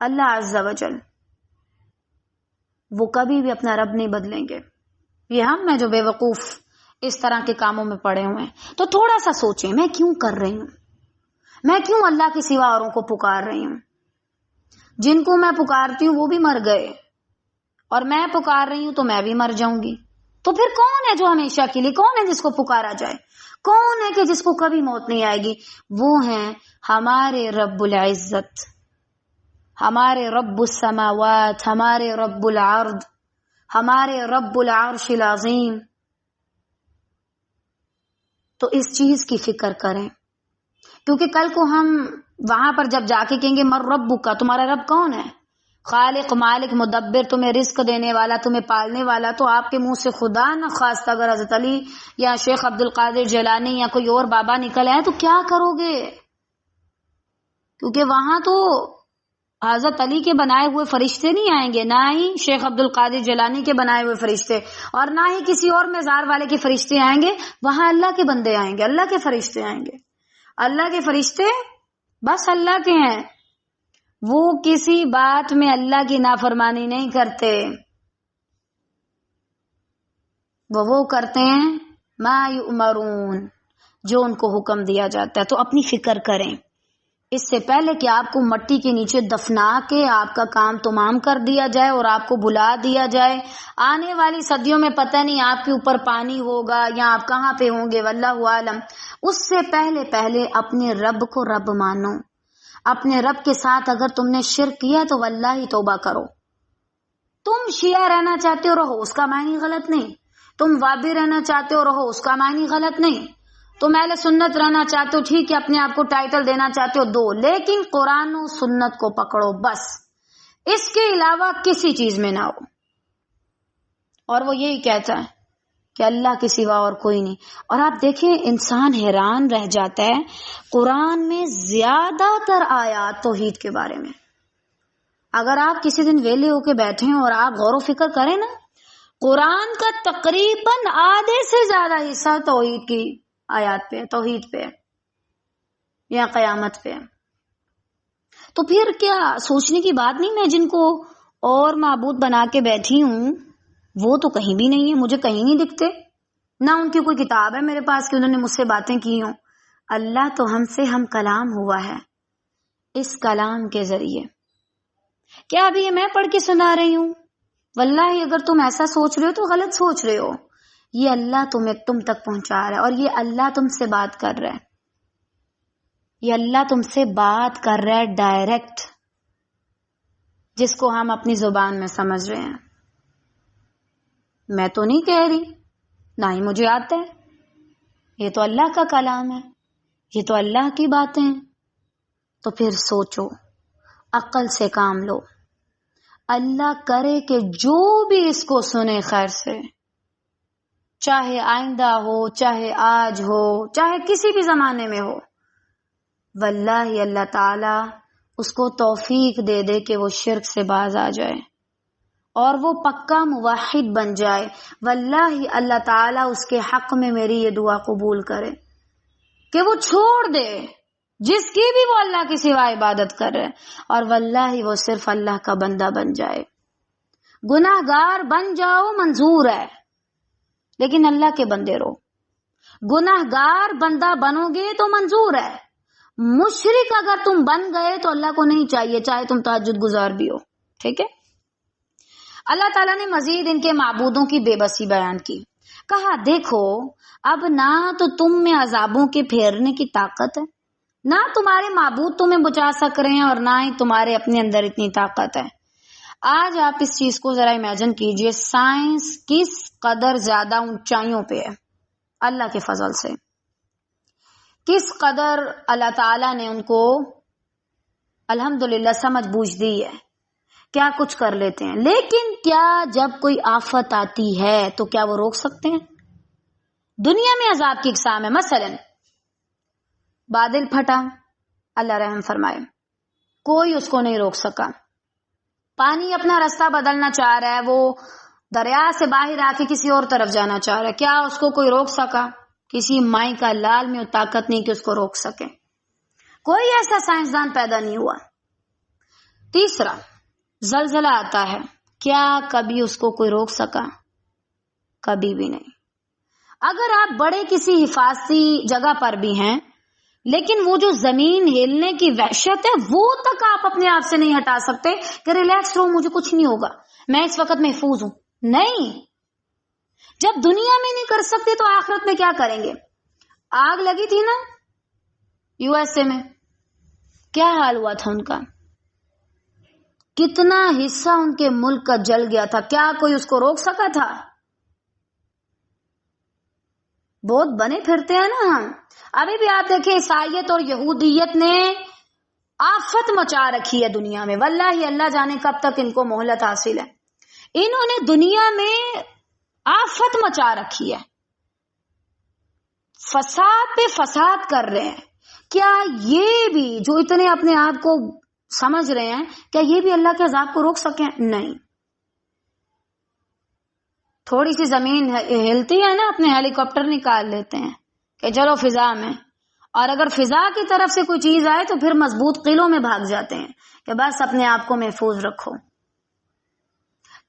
اللہ عز و جل. وہ کبھی بھی اپنا رب نہیں بدلیں گے. یہ ہم میں جو بے وقوف اس طرح کے کاموں میں پڑے ہوئے ہیں، تو تھوڑا سا سوچیں میں کیوں کر رہی ہوں، میں کیوں اللہ کے سوا اوروں کو پکار رہی ہوں؟ جن کو میں پکارتی ہوں وہ بھی مر گئے، اور میں پکار رہی ہوں تو میں بھی مر جاؤں گی. تو پھر کون ہے جو ہمیشہ کے لیے، کون ہے جس کو پکارا جائے، کون ہے کہ جس کو کبھی موت نہیں آئے گی؟ وہ ہیں ہمارے رب العزت، ہمارے رب السماوات، ہمارے رب العرض، ہمارے رب العرش العظیم. تو اس چیز کی فکر کریں، کیونکہ کل کو ہم وہاں پر جب جا کے کہیں گے مر ربک کا، تمہارا رب کون ہے؟ خالق، مالک، مدبر، تمہیں رزق دینے والا، تمہیں پالنے والا. تو آپ کے منہ سے خدا نہ خواستہ اگر حضرت علی یا شیخ عبد القادر جیلانی یا کوئی اور بابا نکل آئے تو کیا کرو گے؟ کیونکہ وہاں تو حضرت علی کے بنائے ہوئے فرشتے نہیں آئیں گے، نہ ہی شیخ عبد القادر جیلانی کے بنائے ہوئے فرشتے، اور نہ ہی کسی اور مزار والے کے فرشتے آئیں گے. وہاں اللہ کے بندے آئیں گے، اللہ کے فرشتے آئیں گے. اللہ کے فرشتے بس اللہ کے ہیں، وہ کسی بات میں اللہ کی نافرمانی نہیں کرتے. وہ کرتے ہیں ما یؤمرون، جو ان کو حکم دیا جاتا ہے. تو اپنی فکر کریں، اس سے پہلے کہ آپ کو مٹی کے نیچے دفنا کے آپ کا کام تمام کر دیا جائے اور آپ کو بلا دیا جائے، آنے والی صدیوں میں پتہ نہیں آپ کے اوپر پانی ہوگا یا آپ کہاں پہ ہوں گے، واللہ عالم. اس سے پہلے اپنے رب کو رب مانو. اپنے رب کے ساتھ اگر تم نے شرک کیا تو واللہ توبہ کرو. تم شیعہ رہنا چاہتے ہو رہو، اس کا معنی غلط نہیں. تم وابی رہنا چاہتے ہو رہو، اس کا معنی غلط نہیں. تم اہل سنت رہنا چاہتے ہو، ٹھیک ہے، اپنے آپ کو ٹائٹل دینا چاہتے ہو دو، لیکن قرآن و سنت کو پکڑو بس، اس کے علاوہ کسی چیز میں نہ ہو. اور وہ یہی کہتا ہے کہ اللہ کے سوا اور کوئی نہیں. اور آپ دیکھیں انسان حیران رہ جاتا ہے، قرآن میں زیادہ تر آیات توحید کے بارے میں. اگر آپ کسی دن ویلے ہو کے بیٹھے ہیں اور آپ غور و فکر کریں نا، قرآن کا تقریباً آدھے سے زیادہ حصہ توحید کی آیات پہ، توحید پہ یا قیامت پہ. تو پھر کیا سوچنے کی بات نہیں، میں جن کو اور معبود بنا کے بیٹھی ہوں وہ تو کہیں بھی نہیں ہے، مجھے کہیں نہیں دکھتے، نہ ان کی کوئی کتاب ہے میرے پاس کہ انہوں نے مجھ سے باتیں کی ہوں. اللہ تو ہم سے ہم کلام ہوا ہے اس کلام کے ذریعے. کیا ابھی یہ میں پڑھ کے سنا رہی ہوں؟ واللہ اگر تم ایسا سوچ رہے ہو تو غلط سوچ رہے ہو. یہ اللہ تم تک پہنچا رہا ہے، اور یہ اللہ تم سے بات کر رہا ہے. یہ اللہ تم سے بات کر رہا ہے ڈائریکٹ، جس کو ہم اپنی زبان میں سمجھ رہے ہیں. میں تو نہیں کہہ رہی، نہ ہی مجھے آتا ہے. یہ تو اللہ کا کلام ہے، یہ تو اللہ کی باتیں ہیں. تو پھر سوچو، عقل سے کام لو. اللہ کرے کہ جو بھی اس کو سنے خیر سے، چاہے آئندہ ہو، چاہے آج ہو، چاہے کسی بھی زمانے میں ہو، واللہ اللہ تعالی اس کو توفیق دے دے کہ وہ شرک سے باز آ جائے اور وہ پکا موحد بن جائے. واللہ اللہ تعالیٰ اس کے حق میں میری یہ دعا قبول کرے کہ وہ چھوڑ دے جس کی بھی وہ اللہ کے سوا عبادت کر رہے، اور واللہ وہ صرف اللہ کا بندہ بن جائے. گناہ گار بن جاؤ منظور ہے، لیکن اللہ کے بندے رہو. گناہ گار بندہ بنو گے تو منظور ہے. مشرک اگر تم بن گئے تو اللہ کو نہیں چاہیے، چاہے تم تہجد گزار بھی ہو. ٹھیک ہے. اللہ تعالیٰ نے مزید ان کے معبودوں کی بے بسی بیان کی. کہا دیکھو اب نہ تو تم میں عذابوں کے پھیرنے کی طاقت ہے، نہ تمہارے معبود تمہیں بچا سک رہے ہیں، اور نہ ہی تمہارے اپنے اندر اتنی طاقت ہے. آج آپ اس چیز کو ذرا امیجن کیجئے، سائنس کس قدر زیادہ اونچائیوں پہ ہے اللہ کے فضل سے، کس قدر اللہ تعالیٰ نے ان کو الحمدللہ سمجھ بوجھ دی ہے، کیا کچھ کر لیتے ہیں. لیکن کیا جب کوئی آفت آتی ہے تو کیا وہ روک سکتے ہیں؟ دنیا میں عذاب کی اقسام ہے. مثلا بادل پھٹا، اللہ رحم فرمائے، کوئی اس کو نہیں روک سکا. پانی اپنا راستہ بدلنا چاہ رہا ہے، وہ دریا سے باہر آ کے کسی اور طرف جانا چاہ رہا ہے، کیا اس کو کوئی روک سکا؟ کسی مائی کا لال میں طاقت نہیں کہ اس کو روک سکے. کوئی ایسا سائنسدان پیدا نہیں ہوا. تیسرا، زلزلہ آتا ہے، کیا کبھی اس کو کوئی روک سکا؟ کبھی بھی نہیں. اگر آپ بڑے کسی حفاظتی جگہ پر بھی ہیں، لیکن وہ جو زمین ہلنے کی وحشت ہے وہ تک آپ اپنے آپ سے نہیں ہٹا سکتے کہ ریلیکس رہو، مجھے کچھ نہیں ہوگا، میں اس وقت محفوظ ہوں. نہیں، جب دنیا میں نہیں کر سکتے تو آخرت میں کیا کریں گے؟ آگ لگی تھی نا USA میں، کیا حال ہوا تھا ان کا؟ کتنا حصہ ان کے ملک کا جل گیا تھا. کیا کوئی اس کو روک سکا تھا؟ بہت بنے پھرتے ہیں نا ہم. ابھی بھی آپ دیکھیں عیسائیت اور یہودیت نے آفت مچا رکھی ہے دنیا میں. واللہ اللہ جانے کب تک ان کو مہلت حاصل ہے. انہوں نے دنیا میں آفت مچا رکھی ہے، فساد پہ فساد کر رہے ہیں. کیا یہ بھی جو اتنے اپنے آپ کو سمجھ رہے ہیں، کیا یہ بھی اللہ کے عذاب کو روک سکیں؟ نہیں. تھوڑی سی زمین ہلتی ہے نا، اپنے ہیلی کاپٹر نکال لیتے ہیں کہ چلو فضا میں، اور اگر فضا کی طرف سے کوئی چیز آئے تو پھر مضبوط قلعوں میں بھاگ جاتے ہیں کہ بس اپنے آپ کو محفوظ رکھو.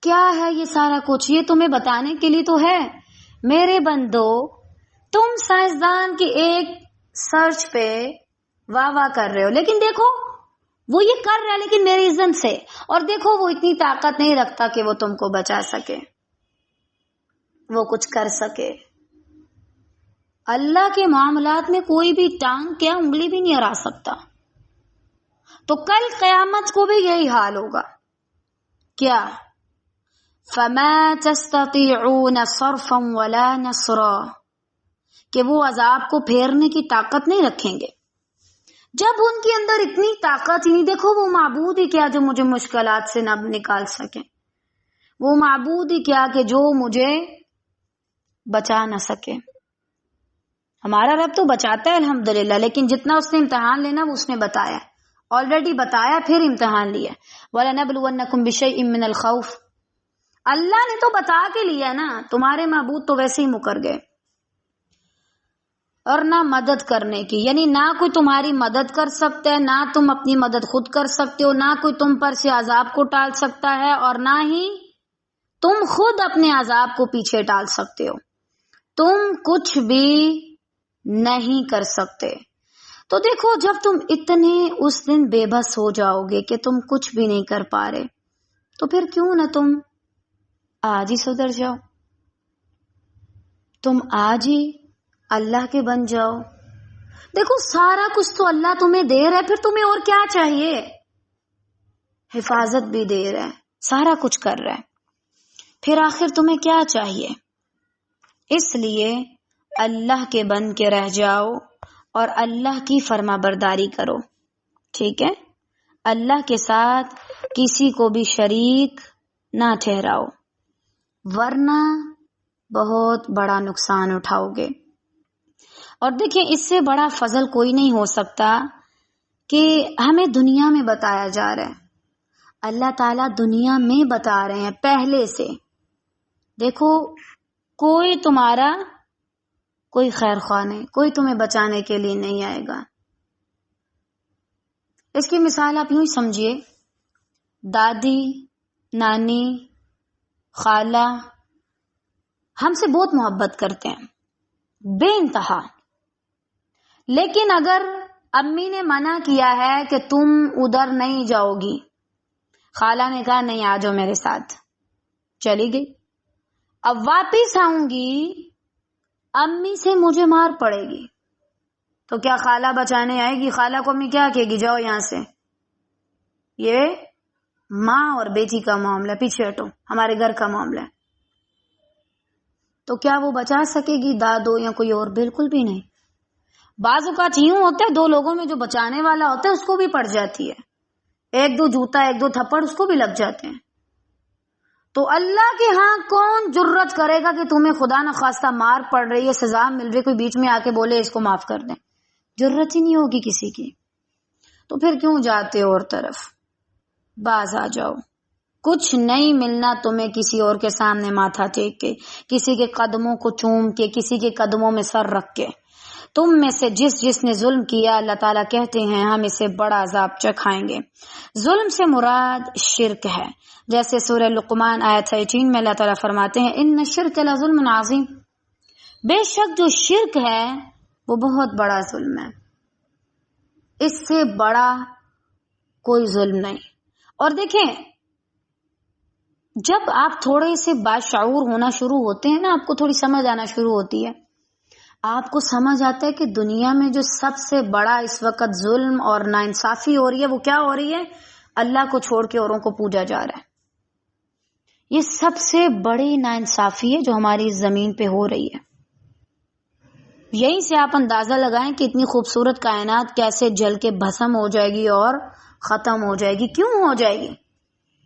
کیا ہے یہ سارا کچھ؟ یہ تمہیں بتانے کے لیے تو ہے میرے بندو. تم سائنسدان کی ایک سرچ پہ واہ واہ کر رہے ہو، لیکن دیکھو وہ یہ کر رہا ہے لیکن میری اذن سے، اور دیکھو وہ اتنی طاقت نہیں رکھتا کہ وہ تم کو بچا سکے، وہ کچھ کر سکے. اللہ کے معاملات میں کوئی بھی ٹانگ کیا انگلی بھی نہیں ہرا سکتا. تو کل قیامت کو بھی یہی حال ہوگا. کیا؟ فما تستطيعون صرفا ولا نصرا، کہ وہ عذاب کو پھیرنے کی طاقت نہیں رکھیں گے. جب ان کے اندر اتنی طاقت ہی نہیں، دیکھو وہ معبود ہی کیا جو مجھے مشکلات سے نہ نکال سکے، وہ معبود ہی کیا کہ جو مجھے بچا نہ سکے. ہمارا رب تو بچاتا ہے الحمدللہ، لیکن جتنا اس نے امتحان لینا وہ اس نے بتایا، آلریڈی بتایا پھر امتحان لیا. وَلَنَبْلُوَنَّكُمْ بِشَيْءٍ مِّنَ الْخَوْفِ، اللہ نے تو بتا کے لیا نا. تمہارے معبود تو ویسے ہی مکر گئے، اور نہ مدد کرنے کی، یعنی نہ کوئی تمہاری مدد کر سکتا ہے، نہ تم اپنی مدد خود کر سکتے ہو، نہ کوئی تم پر سے عذاب کو ٹال سکتا ہے، اور نہ ہی تم خود اپنے عذاب کو پیچھے ٹال سکتے ہو. تم کچھ بھی نہیں کر سکتے. تو دیکھو جب تم اتنے اس دن بے بس ہو جاؤ گے کہ تم کچھ بھی نہیں کر پا رہے، تو پھر کیوں نہ تم آج ہی سدھر جاؤ، تم آج ہی اللہ کے بن جاؤ. دیکھو سارا کچھ تو اللہ تمہیں دے رہا ہے، پھر تمہیں اور کیا چاہیے؟ حفاظت بھی دے رہا ہے، سارا کچھ کر رہا ہے، پھر آخر تمہیں کیا چاہیے؟ اس لیے اللہ کے بن کے رہ جاؤ اور اللہ کی فرما برداری کرو. ٹھیک ہے؟ اللہ کے ساتھ کسی کو بھی شریک نہ ٹھہراؤ، ورنہ بہت بڑا نقصان اٹھاؤ گے۔ اور دیکھیں، اس سے بڑا فضل کوئی نہیں ہو سکتا کہ ہمیں دنیا میں بتایا جا رہا ہے، اللہ تعالیٰ دنیا میں بتا رہے ہیں پہلے سے، دیکھو کوئی تمہارا کوئی خیر خواہ نہیں، کوئی تمہیں بچانے کے لیے نہیں آئے گا۔ اس کی مثال آپ یوں ہی سمجھیے، دادی، نانی، خالہ ہم سے بہت محبت کرتے ہیں بے انتہا، لیکن اگر امی نے منع کیا ہے کہ تم ادھر نہیں جاؤ گی، خالہ نے کہا نہیں آ جاؤ میرے ساتھ، چلی گئی، اب واپس آؤں گی امی سے مجھے مار پڑے گی، تو کیا خالہ بچانے آئے گی؟ خالہ کو امی کیا کہے گی؟ جاؤ یہاں سے، یہ ماں اور بیٹی کا معاملہ، پیچھے ہٹو، ہمارے گھر کا معاملہ ہے۔ تو کیا وہ بچا سکے گی دادو یا کوئی اور؟ بالکل بھی نہیں۔ بعض اوقات یوں ہوتا ہے، دو لوگوں میں جو بچانے والا ہوتا ہے اس کو بھی پڑ جاتی ہے، ایک دو جوتا ایک دو تھپڑ اس کو بھی لگ جاتے ہیں۔ تو اللہ کے ہاں کون جرت کرے گا کہ تمہیں خدا نخواستہ مار پڑ رہی ہے، سزا مل رہی، کوئی بیچ میں آ کے بولے اس کو معاف کر دیں؟ جرت ہی نہیں ہوگی کسی کی۔ تو پھر کیوں جاتے اور طرف؟ باز آ جاؤ، کچھ نہیں ملنا تمہیں کسی اور کے سامنے ماتھا ٹیک کے، کسی کے قدموں کو چوم کے، کسی کے قدموں میں سر رکھ کے۔ تم میں سے جس نے ظلم کیا، اللہ تعالیٰ کہتے ہیں ہم اسے بڑا عذاب چکھائیں گے۔ ظلم سے مراد شرک ہے، جیسے سورہ لقمان آیت 18 میں اللہ تعالیٰ فرماتے ہیں ان الشرک لظلم عظیم، بے شک جو شرک ہے وہ بہت بڑا ظلم ہے، اس سے بڑا کوئی ظلم نہیں۔ اور دیکھیں، جب آپ تھوڑے سے باشعور ہونا شروع ہوتے ہیں نا، آپ کو تھوڑی سمجھ آنا شروع ہوتی ہے، آپ کو سمجھ آتا ہے کہ دنیا میں جو سب سے بڑا اس وقت ظلم اور ناانصافی ہو رہی ہے وہ کیا ہو رہی ہے؟ اللہ کو چھوڑ کے اوروں کو پوجا جا رہا ہے۔ یہ سب سے بڑی ناانصافی ہے جو ہماری زمین پہ ہو رہی ہے۔ یہیں سے آپ اندازہ لگائیں کہ اتنی خوبصورت کائنات کیسے جل کے بھسم ہو جائے گی اور ختم ہو جائے گی۔ کیوں ہو جائے گی؟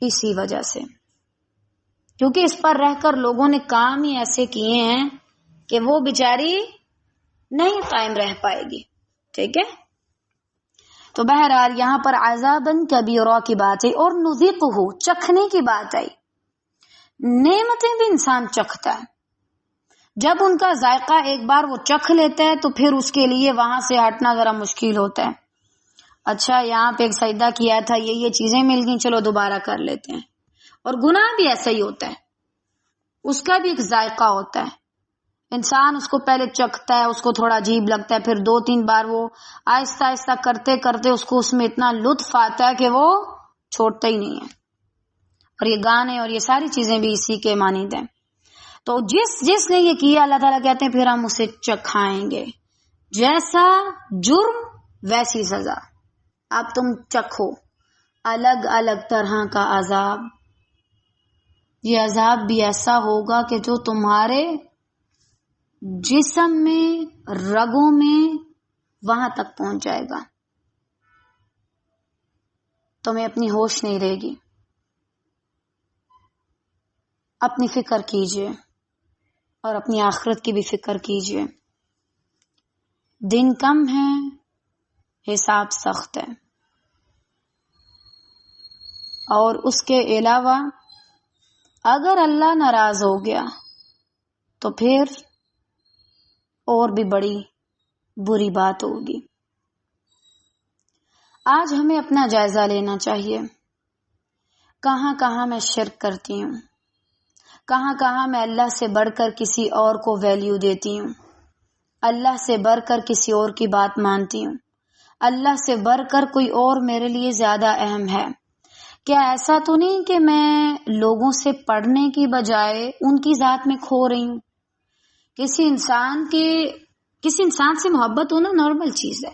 اسی وجہ سے، کیونکہ اس پر رہ کر لوگوں نے کام ہی ایسے کیے ہیں کہ وہ بیچاری نہیں قائم رہ پائے گی۔ ٹھیک ہے، تو بہرحال یہاں پر عذاباً کبیرہ کی بات ہے، اور نذیقہ چکھنے کی بات آئی۔ نعمتیں بھی انسان چکھتا ہے، جب ان کا ذائقہ ایک بار وہ چکھ لیتا ہے تو پھر اس کے لیے وہاں سے ہٹنا ذرا مشکل ہوتا ہے۔ اچھا یہاں پہ ایک سجدہ کیا تھا، یہ چیزیں مل گئیں، چلو دوبارہ کر لیتے ہیں۔ اور گناہ بھی ایسا ہی ہوتا ہے، اس کا بھی ایک ذائقہ ہوتا ہے، انسان اس کو پہلے چکھتا ہے، اس کو تھوڑا عجیب لگتا ہے، پھر 2-3 بار وہ آہستہ آہستہ کرتے کرتے اس کو اس میں اتنا لطف آتا ہے کہ وہ چھوڑتا ہی نہیں ہے۔ اور یہ گانے اور یہ ساری چیزیں بھی اسی کے مانند ہیں۔ تو جس نے یہ کیا، اللہ تعالیٰ کہتے ہیں پھر ہم اسے چکھائیں گے، جیسا جرم ویسی سزا، اب تم چکھو الگ الگ طرح کا عذاب۔ یہ عذاب بھی ایسا ہوگا کہ جو تمہارے جسم میں، رگوں میں وہاں تک پہنچ جائے گا، تمہیں اپنی ہوش نہیں رہے گی۔ اپنی فکر کیجئے اور اپنی آخرت کی بھی فکر کیجئے۔ دن کم ہے، حساب سخت ہے، اور اس کے علاوہ اگر اللہ ناراض ہو گیا تو پھر اور بھی بڑی بری بات ہوگی۔ آج ہمیں اپنا جائزہ لینا چاہیے، کہاں کہاں میں شرک کرتی ہوں، کہاں کہاں میں اللہ سے بڑھ کر کسی اور کو ویلیو دیتی ہوں، اللہ سے بڑھ کر کسی اور کی بات مانتی ہوں، اللہ سے بڑھ کر کوئی اور میرے لیے زیادہ اہم ہے۔ کیا ایسا تو نہیں کہ میں لوگوں سے پڑھنے کی بجائے ان کی ذات میں کھو رہی ہوں؟ کسی انسان سے محبت ہونا نارمل چیز ہے،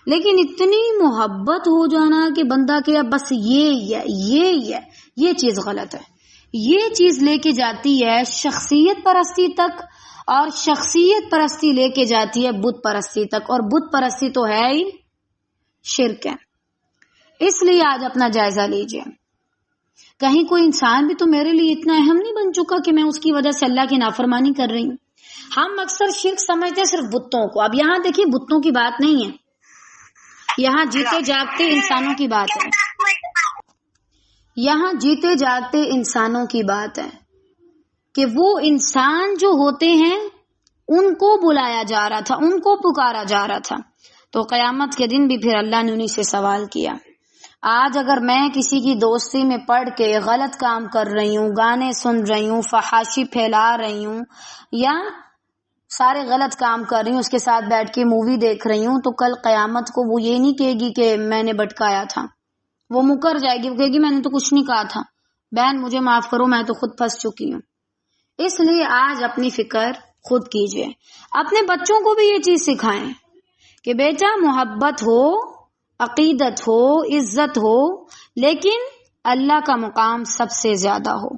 لیکن اتنی محبت ہو جانا کہ بندہ کہ بس یہ چیز غلط ہے، یہ چیز لے کے جاتی ہے شخصیت پرستی تک، اور شخصیت پرستی لے کے جاتی ہے بت پرستی تک، اور بت پرستی تو ہے ہی شرک ہے۔ اس لیے آج اپنا جائزہ لیجئے. کہیں کوئی انسان بھی تو میرے لیے اتنا اہم نہیں بن چکا کہ میں اس کی وجہ سے اللہ کی نافرمانی کر رہی ہوں. ہم اکثر شرک سمجھتے ہیں صرف بتوں کو. اب یہاں دیکھیے بتوں کی بات نہیں ہے, یہاں جیتے جاگتے انسانوں کی بات ہے. یہاں جیتے جاگتے انسانوں کی بات ہے کہ وہ انسان جو ہوتے ہیں ان کو بلایا جا رہا تھا, ان کو پکارا جا رہا تھا. تو قیامت کے دن بھی پھر اللہ نے انہیں سے سوال کیا. آج اگر میں کسی کی دوستی میں پڑھ کے غلط کام کر رہی ہوں, گانے سن رہی ہوں, فحاشی پھیلا رہی ہوں, یا سارے غلط کام کر رہی ہوں, اس کے ساتھ بیٹھ کے مووی دیکھ رہی ہوں, تو کل قیامت کو وہ یہ نہیں کہے گی کہ میں نے بٹکایا تھا. وہ مکر جائے گی, وہ کہے گی میں نے تو کچھ نہیں کہا تھا, بہن مجھے معاف کرو, میں تو خود پھنس چکی ہوں. اس لیے آج اپنی فکر خود کیجئے. اپنے بچوں کو بھی یہ چیز سکھائیں کہ بیٹا محبت ہو, عقیدت ہو, عزت ہو, لیکن اللہ کا مقام سب سے زیادہ ہو.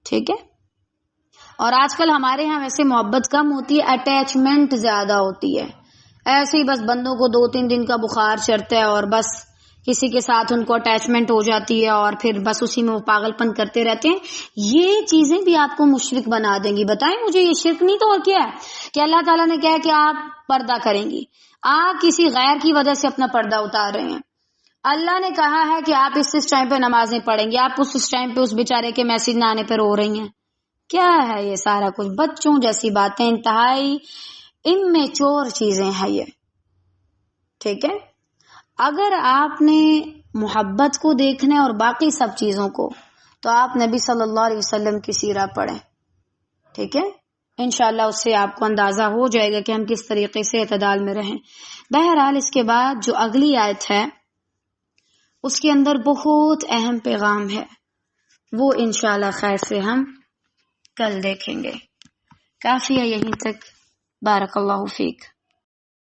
ٹھیک ہے. اور آج کل ہمارے ہاں ویسے محبت کم ہوتی ہے, اٹیچمنٹ زیادہ ہوتی ہے. ایسے ہی بس بندوں کو 2-3 دن کا بخار چڑھتا ہے اور بس کسی کے ساتھ ان کو اٹیچمنٹ ہو جاتی ہے اور پھر بس اسی میں وہ پاگل پن کرتے رہتے ہیں. یہ چیزیں بھی آپ کو مشرک بنا دیں گی. بتائیں مجھے, یہ شرک نہیں تو اور کیا ہے؟ کہ اللہ تعالیٰ نے کہا کہ آپ پردہ کریں گی, آپ کسی غیر کی وجہ سے اپنا پردہ اتار رہے ہیں. اللہ نے کہا ہے کہ آپ اس ٹائم پہ نمازیں پڑھیں گے, آپ اس ٹائم پہ اس بیچارے کے میسج نہ آنے پہ رو رہی ہیں. کیا ہے یہ سارا کچھ؟ بچوں جیسی باتیں, انتہائی امیچور چیزیں ہیں یہ. ٹھیک ہے. اگر آپ نے محبت کو دیکھنا ہے اور باقی سب چیزوں کو, تو آپ نبی صلی اللہ علیہ وسلم کی سیرت پڑھیں. ٹھیک ہے. انشاءاللہ اس سے آپ کو اندازہ ہو جائے گا کہ ہم کس طریقے سے اعتدال میں رہیں. بہرحال اس کے بعد جو اگلی آیت ہے اس کے اندر بہت اہم پیغام ہے, وہ انشاءاللہ خیر سے ہم کل دیکھیں گے. کافی ہے یہیں تک. بارک اللہ فیک.